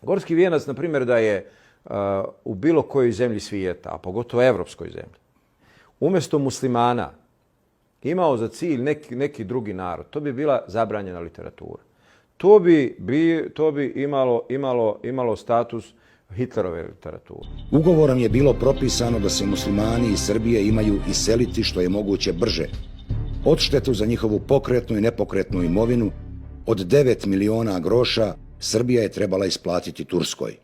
Gorski vijenac, na primjer, da je u bilo kojoj zemlji svijeta, a pogotovo evropskoj zemlji, umjesto muslimana imao za cilj neki drugi narod, to bi bila zabranjena literatura. To bi imalo status Hitlerove literature. Ugovorom je bilo propisano da se muslimani iz Srbije imaju iseliti što je moguće brže. Odštetu za njihovu pokretnu i nepokretnu imovinu od 9 miliona groša Srbija je trebala isplatiti Turskoj.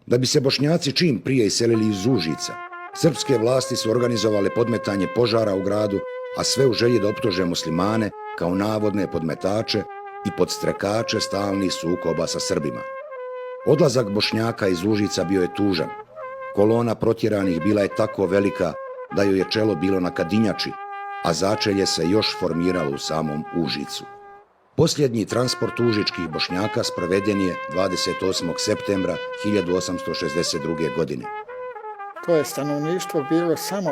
Da bi se Bošnjaci čim prije iselili iz Užica, srpske vlasti su organizovale podmetanje požara u gradu, a sve u želji da optuže muslimane kao navodne podmetače i podstrekače stalnih sukoba sa Srbima. Odlazak Bošnjaka iz Užica bio je tužan. Kolona protjeranih bila je tako velika da joj je čelo bilo na kadinjači, a začelje se još formiralo u samom Užicu. Posljednji transport užičkih Bošnjaka sproveden je 28. septembra 1862. godine. To je stanovništvo bilo samo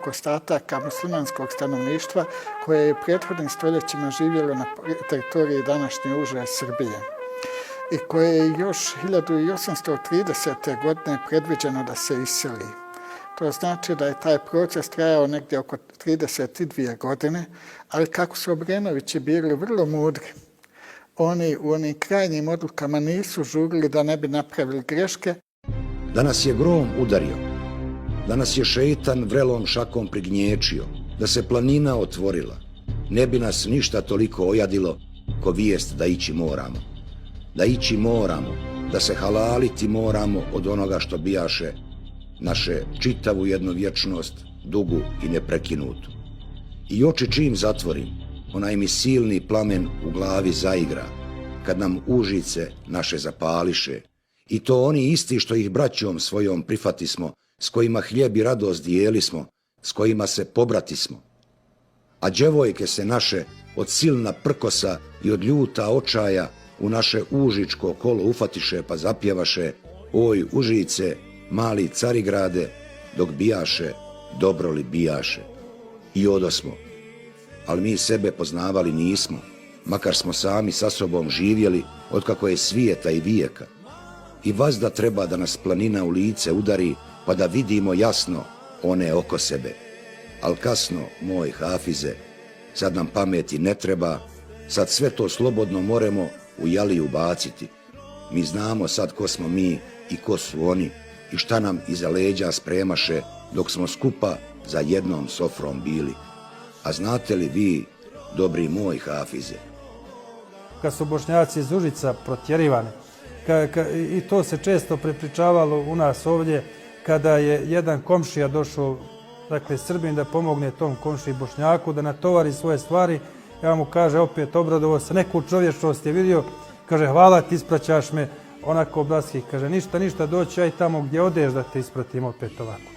ostataka muslimanskog stanovništva koje je u prethodnim stoljećima živjelo na teritoriji današnje uže Srbije i koje je još 1830. godine predviđeno da se iseli. To znači da je taj proces trajao negdje oko 32 godine, ali kako su Obrenovići bili vrlo mudri, oni u onim krajnjim odlukama nisu žurili da ne bi napravili greške. Da nas je grom udario, da nas je šeitan vrelom šakom prignječio, da se planina otvorila, ne bi nas ništa toliko ojadilo ko vijest da ići moramo. Da ići moramo, da se halaliti moramo od onoga što bijaše naše čitavu jednu vječnost, dugu i neprekinutu. I oči čim zatvorim, onaj mi silni plamen u glavi zaigra, kad nam Užice naše zapališe, i to oni isti što ih braćom svojom prifatismo, s kojima hljeb i radost dijelismo, s kojima se pobratismo. A djevojke se naše od silna prkosa i od ljuta očaja u naše užičko kolo ufatiše pa zapjevaše: oj Užice, mali Carigrade, dok bijaše, dobro li bijaše. I odosmo, ali mi sebe poznavali nismo, makar smo sami sa sobom živjeli otkako je svijeta i vijeka. I vazda treba da nas planina u lice udari, pa da vidimo jasno one oko sebe. Al kasno, moj Hafize, sad nam pameti ne treba, sad sve to slobodno moremo u jaliju baciti. Mi znamo sad ko smo mi i ko su oni i šta nam iza leđa spremaše dok smo skupa za jednom sofrom bili. A znate li vi, dobri moj Hafize? Kad su Bošnjaci iz Užica protjerivani, i to se često prepričavalo u nas ovdje, kada je jedan komšija došao, dakle Srbin, da pomogne tom komšiji Bošnjaku, da natovari svoje stvari, ja mu kaže opet obradovo se, neku čovječnost je vidio, kaže hvala ti, ispraćaš me, onako oblaski, kaže ništa, doći aj tamo gdje odeš da te ispratim opet ovako.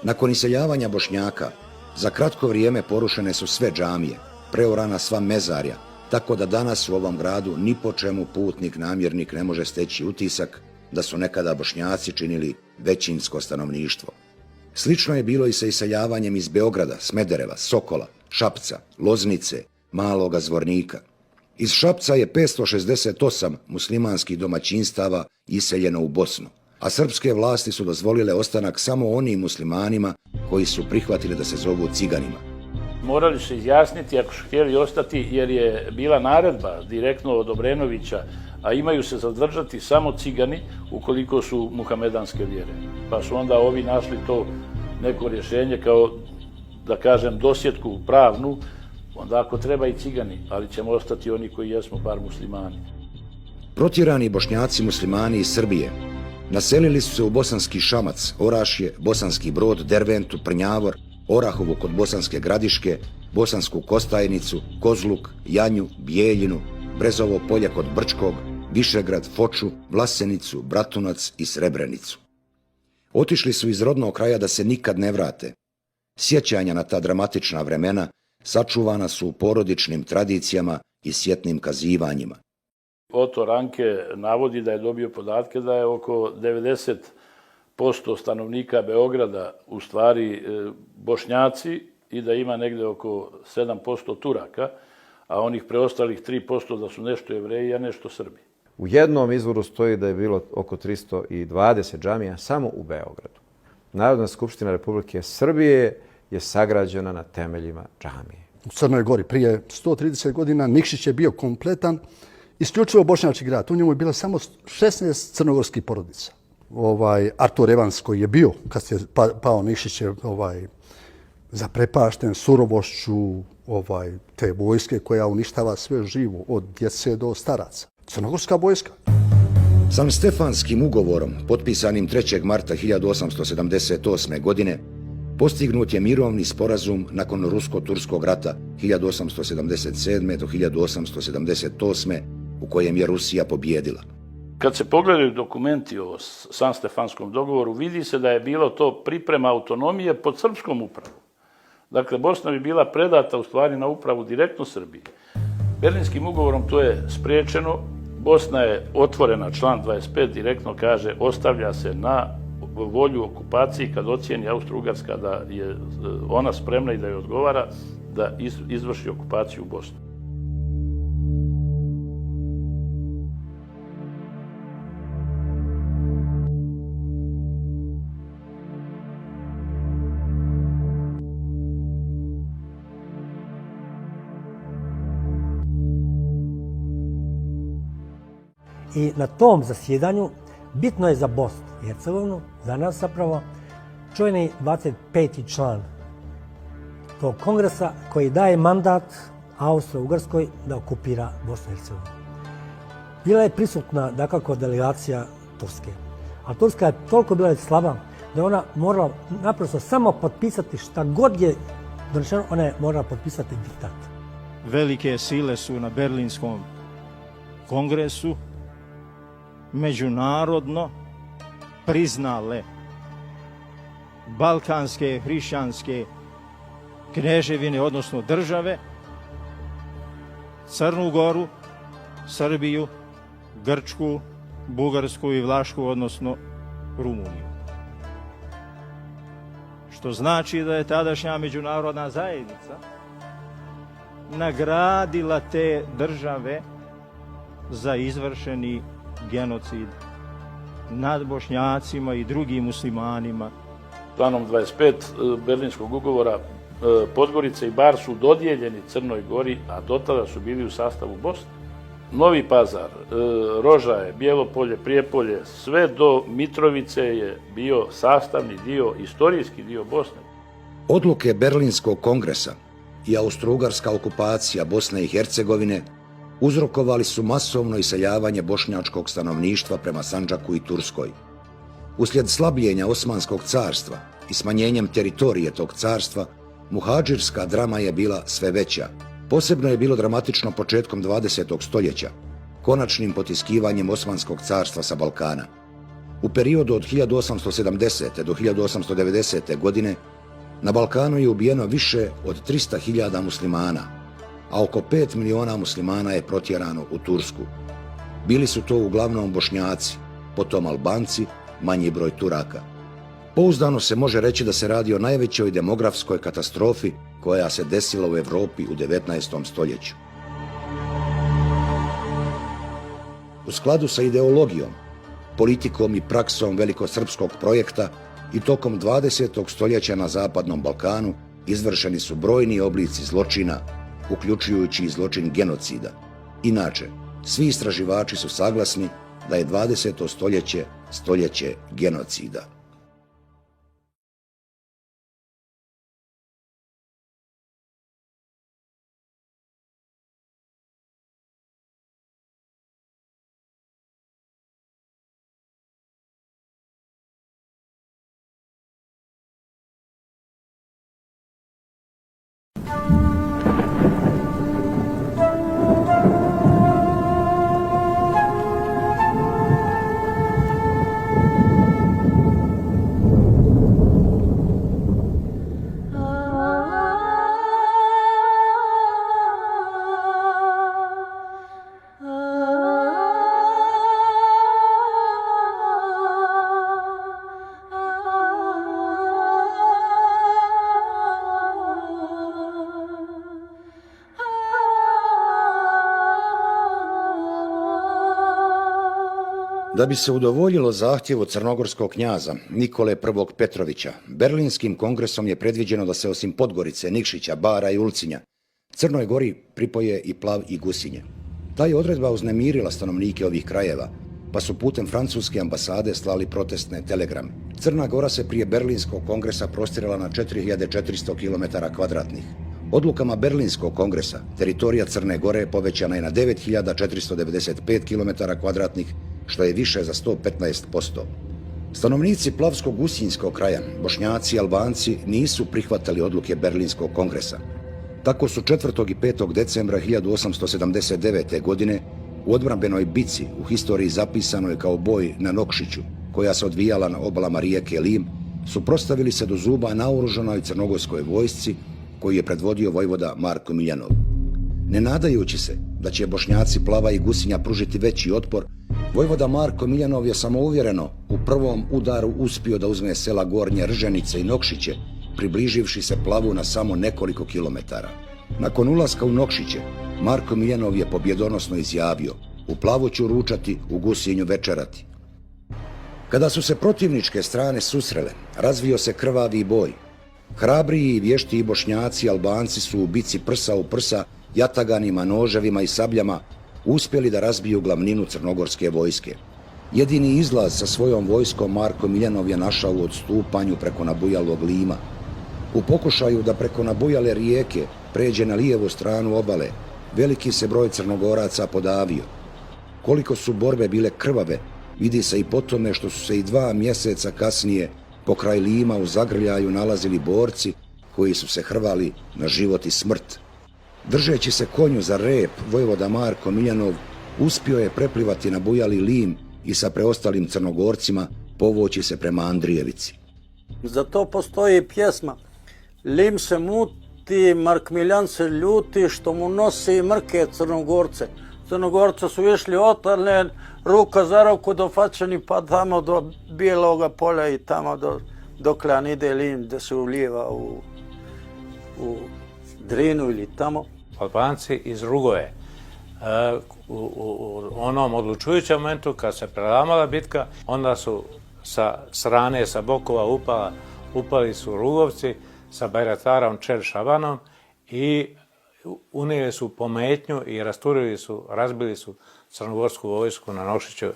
Nakon iseljavanja Bošnjaka, za kratko vrijeme porušene su sve džamije, preorana sva mezarja, tako da danas u ovom gradu ni po čemu putnik, namjernik ne može steći utisak da su nekada Bošnjaci činili većinsko stanovništvo. Slično je bilo i sa iseljavanjem iz Beograda, Smedereva, Sokola, Šapca, Loznice, Maloga Zvornika. Iz Šapca je 568 muslimanskih domaćinstava iseljeno u Bosnu, a srpske vlasti su dozvolile ostanak samo onim muslimanima koji su prihvatili da se zovu ciganima. Morali su izjasniti ako su htjeli ostati, jer je bila naredba direktno od Obrenovića, a imaju se zadržati samo cigani ukoliko su muhamedanske vjere. Pa su onda ovi našli to neko rješenje kao, da kažem, dosjetku pravnu, onda ako treba i cigani, ali ćemo ostati oni koji jesmo bar muslimani. Protjerani Bošnjaci muslimani iz Srbije naselili su se u Bosanski Šamac, Orašje, Bosanski Brod, Derventu, Prnjavor, Orahovu kod Bosanske Gradiške, Bosansku Kostajnicu, Kozluk, Janju, Bijeljinu, Brezovo polje kod Brčkog, Višegrad, Foču, Vlasenicu, Bratunac i Srebrenicu. Otišli su iz rodnog kraja da se nikad ne vrate. Sjećanja na ta dramatična vremena sačuvana su u porodičnim tradicijama i sjetnim kazivanjima. Oto Ranke navodi da je dobio podatke da je oko 90% stanovnika Beograda u stvari Bošnjaci i da ima negdje oko 7% Turaka, a onih preostalih 3% da su nešto Jevreji, a nešto Srbi. U jednom izvoru stoji da je bilo oko 320 džamija samo u Beogradu. Narodna skupština Republike Srbije je sagrađena na temeljima džamije. U Crnoj Gori prije 130 godina Nikšić je bio kompletan, isključivo bošnjački grad. U njemu je bilo samo 16 crnogorskih porodica. Artur Evans koji je bio, kad je pao Nikšić, je zaprepašten surovošću te vojske koja uništava sve živo, od djece do staraca. Crnogorska vojska. Sam Stefanskim ugovorom, potpisanim 3. marta 1878. godine, postignut je mirovni sporazum nakon Rusko-Turskog rata 1877. do 1878. u kojem je Rusija pobijedila. Kad se pogledaju dokumenti o San Stefanskom dogovoru, vidi se da je bilo to priprema autonomije pod srpskom upravom. Dakle, Bosna bi bila predata u stvari na upravu direktno Srbiji. Berlinskim ugovorom to je spriječeno. Bosna je otvorena, član 25 direktno kaže, ostavlja se na volju okupaciji kad ocijeni Austro-Ugarska da je ona spremna i da je odgovara da izvrši okupaciju u Bosni. I na tom zasjedanju bitno je za Bosnu i Hercegovinu, za nas zapravo, čuveni 25. član tog kongresa koji daje mandat Austro-Ugarskoj da okupira Bosnu i Hercegovinu. Bila je prisutna, dakako, delegacija Turske. Ali Turska je toliko bila slaba da je ona morala naprosto samo potpisati šta god je donešeno, ona je morala potpisati diktat. Velike sile su na Berlinskom kongresu međunarodno priznale balkanske hrišćanske kneževine, odnosno države, Crnu Goru, Srbiju, Grčku, Bugarsku i Vlašku, odnosno Rumuniju. Što znači da je tadašnja međunarodna zajednica nagradila te države za izvršeni genocid nad Bošnjacima i drugim muslimanima. Planom 25 Berlinskog ugovora Podgorica i Bar su dodijeljeni Crnoj Gori, a dotada su bili u sastavu Bosne. Novi Pazar, Rožaje, Bijelopolje, Prijepolje, sve do Mitrovice je bio sastavni dio, istorijski dio Bosne. Odluke Berlinskog kongresa i austro-ugarska okupacija Bosne i Hercegovine uzrokovali su masovno iseljavanje bošnjačkog stanovništva prema Sandžaku i Turskoj. Uslijed slabljenja Osmanskog carstva i smanjenjem teritorije tog carstva, muhadžirska drama je bila sve veća. Posebno je bilo dramatično početkom 20. stoljeća, konačnim potiskivanjem Osmanskog carstva sa Balkana. U periodu od 1870. do 1890. godine na Balkanu je ubijeno više od 300.000 muslimana, a oko 5 miliona muslimana je protjerano u Tursku. Bili su to uglavnom Bošnjaci, potom Albanci, manji broj Turaka. Pouzdano se može reći da se radi o najvećoj demografskoj katastrofi koja se desila u Evropi u 19. stoljeću. U skladu sa ideologijom, politikom i praksom velikosrpskog projekta i tokom 20. stoljeća na Zapadnom Balkanu izvršeni su brojni oblici zločina, uključujući i zločin genocida. Inače, svi istraživači su saglasni da je 20. stoljeće stoljeće genocida. Da bi se udovoljilo zahtjevu crnogorskog knjaza Nikole I. Petrovića, Berlinskim kongresom je predviđeno da se osim Podgorice, Nikšića, Bara i Ulcinja Crnoj Gori pripoje i Plav i Gusinje. Ta je odredba uznemirila stanovnike ovih krajeva, pa su putem francuske ambasade slali protestne telegrame. Crna Gora se prije Berlinskog kongresa prostirala na 4400 km². Odlukama Berlinskog kongresa teritorija Crne Gore povećana je na 9495 km², što je više za 115%. Stanovnici Plavsko-Gusinjskog kraja, Bošnjaci i Albanci, nisu prihvatali odluke Berlinskog kongresa. Tako su 4. i 5. decembra 1879. godine u odbrambenoj bici, u historiji zapisanoj kao boj na Nokšiću, koja se odvijala na obalama rijeke Lim, suprotstavili se do zuba naoružanoj crnogorskoj vojsci koju je predvodio vojvoda Marko Miljanov. Ne nadajući se da će Bošnjaci Plava i Gusinja pružiti veći otpor, vojvoda Marko Miljanov je samouvjereno u prvom udaru uspio da uzme sela Gornje Rženice i Nokšiće, približivši se Plavu na samo nekoliko kilometara. Nakon ulaska u Nokšiće, Marko Miljanov je pobjedonosno izjavio: "U Plavu ću ručati, u Gusinju večerati." Kada su se protivničke strane susrele, razvio se krvavi boj. Hrabriji i vještiji Bošnjaci i Albanci su u bici prsa u prsa, jataganima, noževima i sabljama uspjeli da razbiju glavninu crnogorske vojske. Jedini izlaz sa svojom vojskom Marko Miljanov je našao u odstupanju preko nabujalog Lima. U pokušaju da preko nabujale rijeke pređe na lijevu stranu obale, veliki se broj Crnogoraca podavio. Koliko su borbe bile krvave, vidi se i po tome što su se i 2 mjeseca kasnije pokraj Lima u zagrljaju nalazili borci koji su se hrvali na život i smrt. Držeći se konju za rep, vojvoda Marko Miljanov uspio je preplivati nabujali Lim i sa preostalim Crnogorcima povući se prema Andrijevici. Za to postoji pjesma. Lim se muti, Mark Miljan se ljuti što mu nosi mrke Crnogorce. Crnogorce su išli otarne, ruka za ruku do Fačani, pa tamo do Bijeloga polja i tamo dokle ide Lim, da se ulijeva u Drinu ili tamo. Albanci iz Rugove. U onom odlučujućem momentu kad se prelamala bitka, onda su sa strane, sa bokova upali su Rugovci sa Bajratarom Čer Šabanom i unijeli su pometnju i razbili su crnogorsku vojsku na Nokšiću.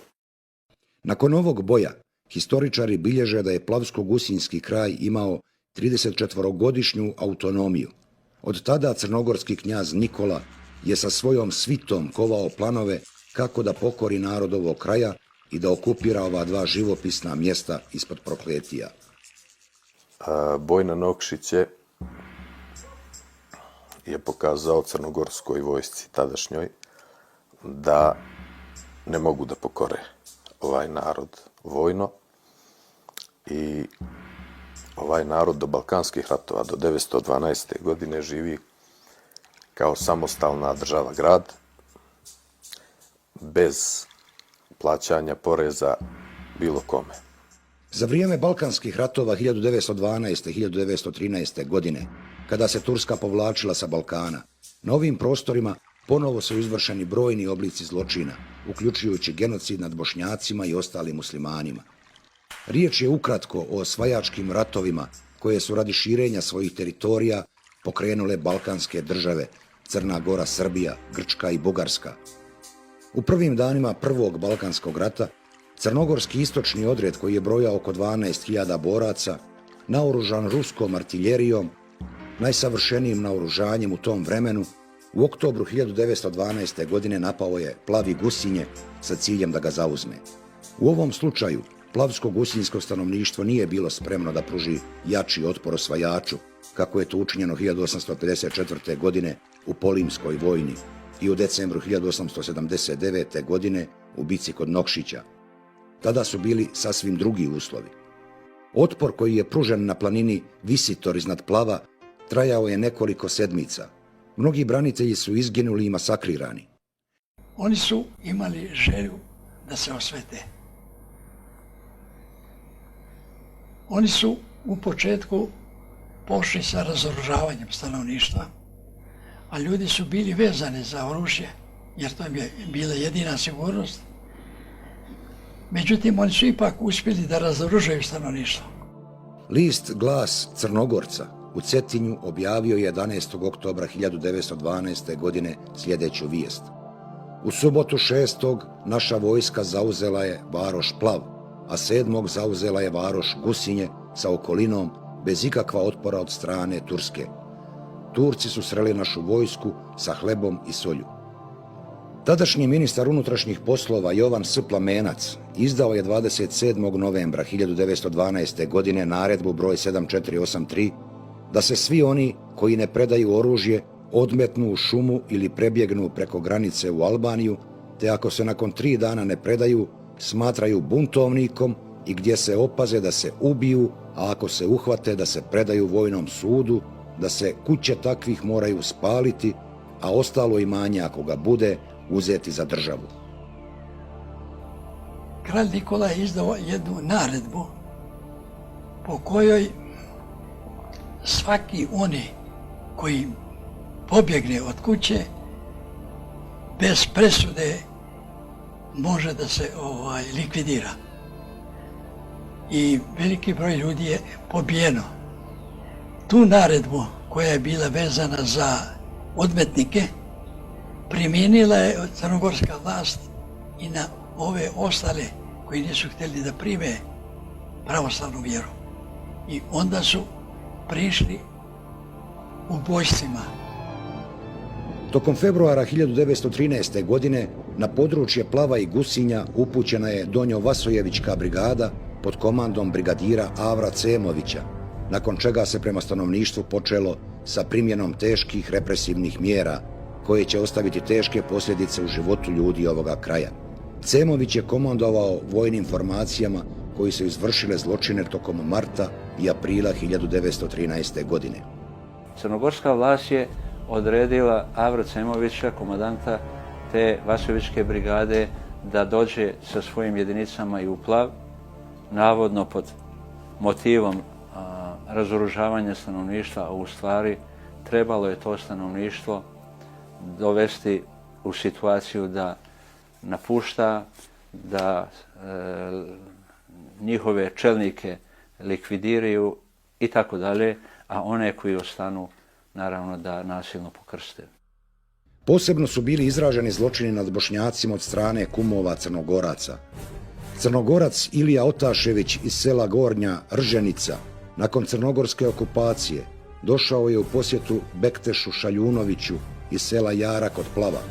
Nakon ovog boja, historičari bilježe da je Plavsko-Gusinjski kraj imao 34-godišnju autonomiju. Od tada crnogorski knjaz Nikola je sa svojom svitom kovao planove kako da pokori narod ovog kraja i da okupira ova 2 živopisna mjesta ispod prokletija. Boj na Nokšiće je pokazao crnogorskoj vojsci tadašnjoj da ne mogu da pokore ovaj narod vojno i ovaj narod do Balkanskih ratova, do 912. godine živi kao samostalna država grad, bez plaćanja poreza bilo kome. Za vrijeme Balkanskih ratova 1912. i 1913. godine, kada se Turska povlačila sa Balkana, na ovim prostorima ponovo su izvršeni brojni oblici zločina, uključujući genocid nad Bošnjacima i ostalim muslimanima. Riječ je ukratko o osvajačkim ratovima koje su radi širenja svojih teritorija pokrenule balkanske države Crna Gora, Srbija, Grčka i Bugarska. U prvim danima Prvog Balkanskog rata crnogorski istočni odred, koji je brojao oko 12.000 boraca, naoružan ruskom artiljerijom, najsavršenijim naoružanjem u tom vremenu, u oktobru 1912. godine napao je Plav i Gusinje sa ciljem da ga zauzme. U ovom slučaju plavsko-gusinjsko stanovništvo nije bilo spremno da pruži jači otpor osvajaču, kako je to učinjeno 1854. godine u Polimskoj vojni i u decembru 1879. godine u bici kod Nokšića. Tada su bili sasvim drugi uslovi. Otpor koji je pružen na planini Visitor iznad Plava trajao je nekoliko sedmica. Mnogi branitelji su izginuli i masakrirani. Oni su imali želju da se osvete. Oni su u početku pošli sa razoružavanjem stanovništva, a ljudi su bili vezani za oružje, jer to im je bila jedina sigurnost. Međutim, oni su ipak uspjeli da razoružaju stanovništvo. List Glas Crnogorca u Cetinju objavio je 11. oktobra 1912. godine sljedeću vijest. U subotu 6. naša vojska zauzela je varoš Plav, a 7. zauzela je varoš Gusinje sa okolinom bez ikakva otpora od strane Turske. Turci su sreli našu vojsku sa hlebom i solju. Tadašnji ministar unutrašnjih poslova Jovan S. Plamenac izdao je 27. novembra 1912. godine naredbu broj 7483 da se svi oni koji ne predaju oružje odmetnu u šumu ili prebjegnu preko granice u Albaniju, te ako se nakon 3 dana ne predaju, smatraju buntovnikom i gdje se opaze da se ubiju, a ako se uhvate da se predaju vojnom sudu, da se kuće takvih moraju spaliti, a ostalo imanje ako ga bude uzeti za državu. Kralj Nikola je izdao jednu naredbu po kojoj svaki oni koji pobjegne od kuće bez presude može da se likvidira. I veliki broj ljudi je pobijeno. Tu naredbu koja je bila vezana za odmetnike primijenila je crnogorska vlast i na ove ostale koji nisu htjeli da prime pravoslavnu vjeru. I onda su prišli ubojstvima. Tokom februara 1913. godine na područje Plava i Gusinja upućena je Donjo Vasojevićka brigada pod komandom brigadira Avra Cemovića, nakon čega se prema stanovništvu počelo sa primjenom teških represivnih mjera koje će ostaviti teške posljedice u životu ljudi ovoga kraja. Cemović je komandovao vojnim formacijama koji su izvršile zločine tokom marta i aprila 1913. godine. Crnogorska vlast je odredila Avra Cemovića, komandanta te Vasojevićke brigade, da dođe sa svojim jedinicama i u Plav, navodno pod motivom razoružavanja stanovništva, a u stvari trebalo je to stanovništvo dovesti u situaciju da napušta, da njihove čelnike likvidiraju i tako dalje, a one koji ostanu naravno da nasilno pokrste. Posebno su bili izraženi zločini nad Bošnjacima od strane kumova Crnogoraca. Crnogorac Ilija Otašević iz sela Gornja Rženica nakon crnogorske okupacije došao je u posjetu Bektešu Šaljunoviću iz sela Jara kod Plava.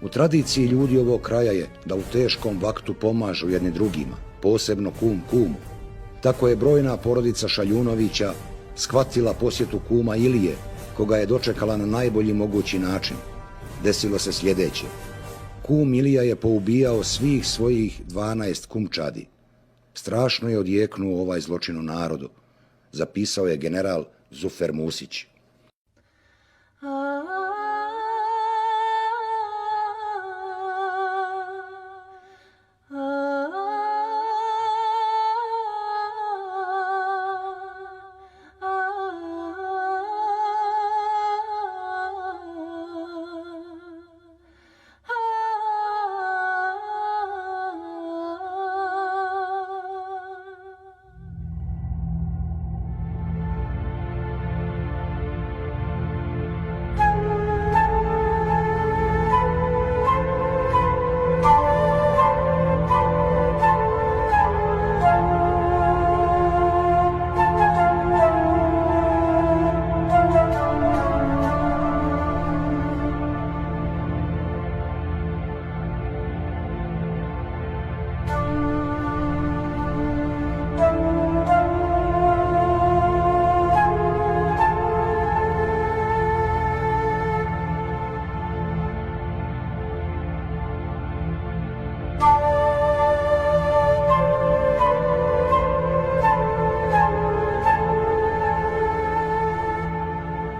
U tradiciji ljudi ovog kraja je da u teškom vaktu pomažu jedni drugima, posebno kum kumu. Tako je brojna porodica Šaljunovića shvatila posjetu kuma Ilije, koga je dočekala na najbolji mogući način. Desilo se sljedeće. Kum Ilija je poubijao svih svojih 12 kumčadi. Strašno je odjeknuo ovaj zločin u narodu, zapisao je general Zufer Musić.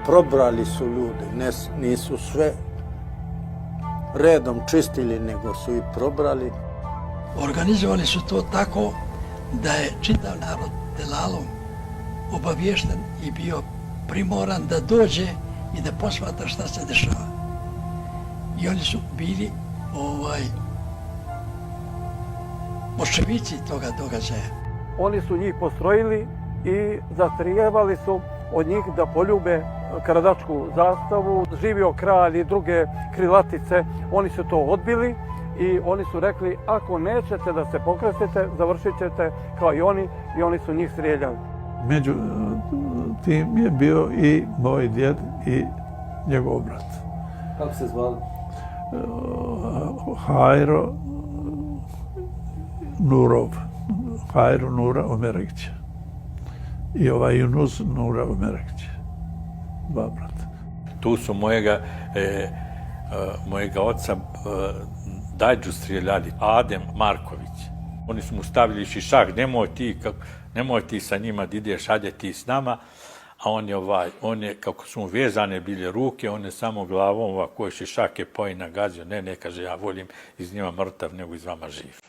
Probrali su ljude, nisu sve redom čistili, nego su i probrali. Organizovali su to tako da je čitav narod Delalom obaviješten i bio primoran da dođe i da posmatra šta se dešava. I oni su bili moševici toga događaja. Oni su njih postrojili i zahtijevali su od njih da poljube karadačku zastavu, živio kralj i druge krilatice. Oni su to odbili i oni su rekli ako nećete da se pokresite, završit ćete kao i oni su njih strijeljali. Među tim je bio i moj djed i njegov brat. Kako se zvali? Hajro Nurov. Hajro Nura Omeregić. I ovaj Yunus Nura Omeregić. Dva brata. Tu su mojega oca Dajđu strijeljali, Adem Marković. Oni su mu stavili šišak, nemoj ti sa njima da ideš, ajde ti s nama. A on je, kako su mu vezane bile ruke, on je samo glavom ovako šišak je poj nagazio. Ne, kaže, ja volim iz njima mrtav nego iz vama živ.